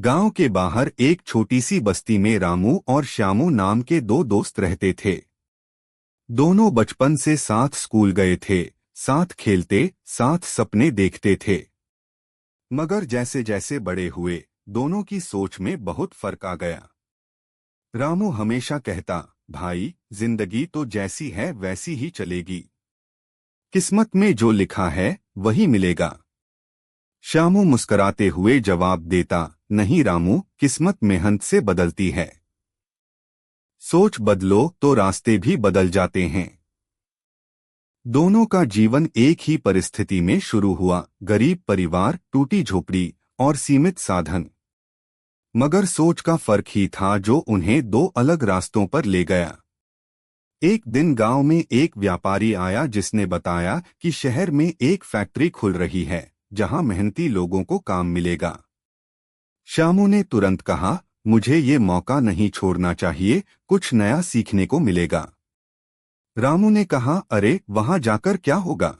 गांव के बाहर एक छोटी सी बस्ती में रामू और श्यामू नाम के दो दोस्त रहते थे। दोनों बचपन से साथ स्कूल गए थे, साथ खेलते, साथ सपने देखते थे। मगर जैसे जैसे बड़े हुए, दोनों की सोच में बहुत फर्क आ गया। रामू हमेशा कहता, भाई, जिंदगी तो जैसी है वैसी ही चलेगी। किस्मत में जो लिखा है वही मिलेगा। श्यामू मुस्कराते हुए जवाब देता, नहीं रामू, किस्मत मेहनत से बदलती है। सोच बदलो तो रास्ते भी बदल जाते हैं। दोनों का जीवन एक ही परिस्थिति में शुरू हुआ, गरीब परिवार, टूटी झोपड़ी और सीमित साधन। मगर सोच का फर्क ही था जो उन्हें दो अलग रास्तों पर ले गया। एक दिन गांव में एक व्यापारी आया जिसने बताया कि शहर में एक फैक्ट्री खुल रही है जहां मेहनती लोगों को काम मिलेगा। श्यामू ने तुरंत कहा, मुझे ये मौका नहीं छोड़ना चाहिए, कुछ नया सीखने को मिलेगा। रामू ने कहा, अरे वहां जाकर क्या होगा,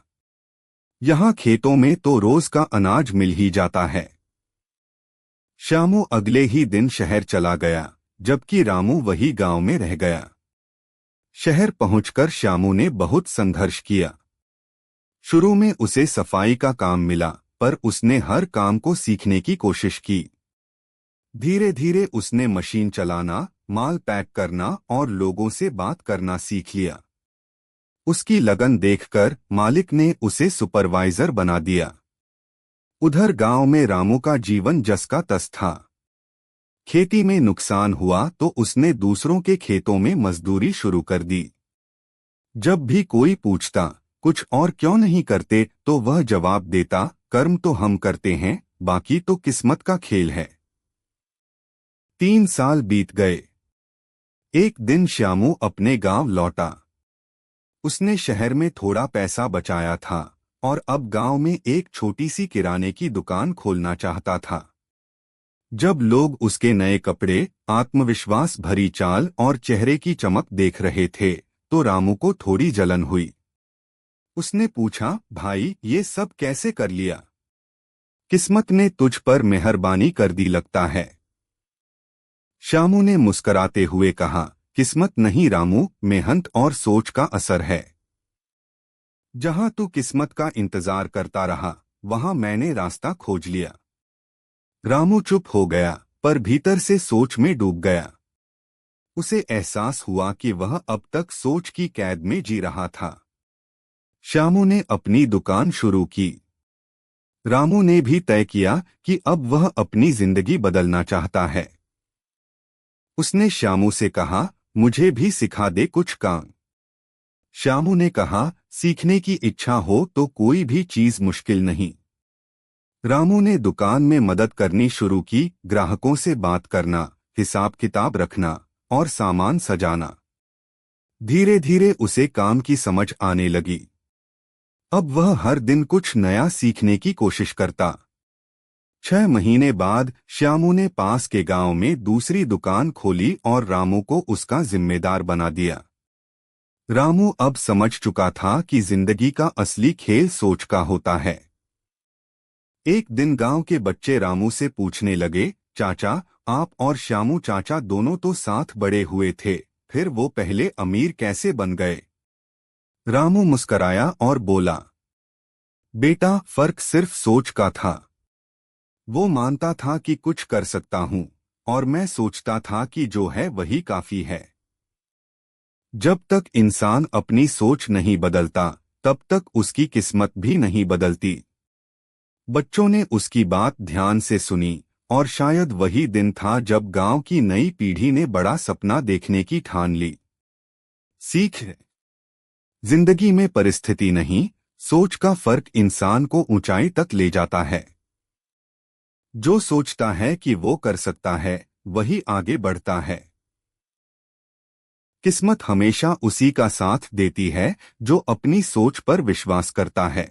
यहाँ खेतों में तो रोज का अनाज मिल ही जाता है। श्यामू अगले ही दिन शहर चला गया, जबकि रामू वही गांव में रह गया। शहर पहुंचकर श्यामू ने बहुत संघर्ष किया। शुरू में उसे सफाई का काम मिला, पर उसने हर काम को सीखने की कोशिश की। धीरे धीरे उसने मशीन चलाना, माल पैक करना और लोगों से बात करना सीख लिया। उसकी लगन देखकर मालिक ने उसे सुपरवाइजर बना दिया। उधर गांव में रामू का जीवन जस का तस था। खेती में नुकसान हुआ तो उसने दूसरों के खेतों में मजदूरी शुरू कर दी। जब भी कोई पूछता, कुछ और क्यों नहीं करते, तो वह जवाब देता, कर्म तो हम करते हैं, बाकी तो किस्मत का खेल है। 3 साल बीत गए। एक दिन श्यामू अपने गांव लौटा। उसने शहर में थोड़ा पैसा बचाया था और अब गांव में एक छोटी सी किराने की दुकान खोलना चाहता था। जब लोग उसके नए कपड़े, आत्मविश्वास भरी चाल और चेहरे की चमक देख रहे थे, तो रामू को थोड़ी जलन हुई। उसने पूछा, भाई, ये सब कैसे कर लिया? किस्मत ने तुझ पर मेहरबानी कर दी लगता है। श्यामू ने मुस्कराते हुए कहा, किस्मत नहीं रामू, मेहनत और सोच का असर है। जहां तू किस्मत का इंतजार करता रहा, वहां मैंने रास्ता खोज लिया। रामू चुप हो गया, पर भीतर से सोच में डूब गया। उसे एहसास हुआ कि वह अब तक सोच की कैद में जी रहा था। श्यामू ने अपनी दुकान शुरू की। रामू ने भी तय किया कि अब वह अपनी जिंदगी बदलना चाहता है। उसने श्यामू से कहा, मुझे भी सिखा दे कुछ काम। श्यामू ने कहा, सीखने की इच्छा हो तो कोई भी चीज मुश्किल नहीं। रामू ने दुकान में मदद करनी शुरू की, ग्राहकों से बात करना, हिसाब किताब रखना और सामान सजाना। धीरे धीरे उसे काम की समझ आने लगी। अब वह हर दिन कुछ नया सीखने की कोशिश करता। 6 महीने बाद श्यामू ने पास के गांव में दूसरी दुकान खोली और रामू को उसका जिम्मेदार बना दिया। रामू अब समझ चुका था कि जिंदगी का असली खेल सोच का होता है। एक दिन गांव के बच्चे रामू से पूछने लगे, चाचा, आप और श्यामू चाचा दोनों तो साथ बड़े हुए थे, फिर वो पहले अमीर कैसे बन गए? रामू मुस्कराया और बोला, बेटा, फर्क सिर्फ सोच का था। वो मानता था कि कुछ कर सकता हूं, और मैं सोचता था कि जो है वही काफी है। जब तक इंसान अपनी सोच नहीं बदलता, तब तक उसकी किस्मत भी नहीं बदलती। बच्चों ने उसकी बात ध्यान से सुनी, और शायद वही दिन था जब गांव की नई पीढ़ी ने बड़ा सपना देखने की ठान ली। सीख, जिंदगी में परिस्थिति नहीं, सोच का फर्क इंसान को ऊंचाई तक ले जाता है। जो सोचता है कि वो कर सकता है, वही आगे बढ़ता है। किस्मत हमेशा उसी का साथ देती है जो अपनी सोच पर विश्वास करता है।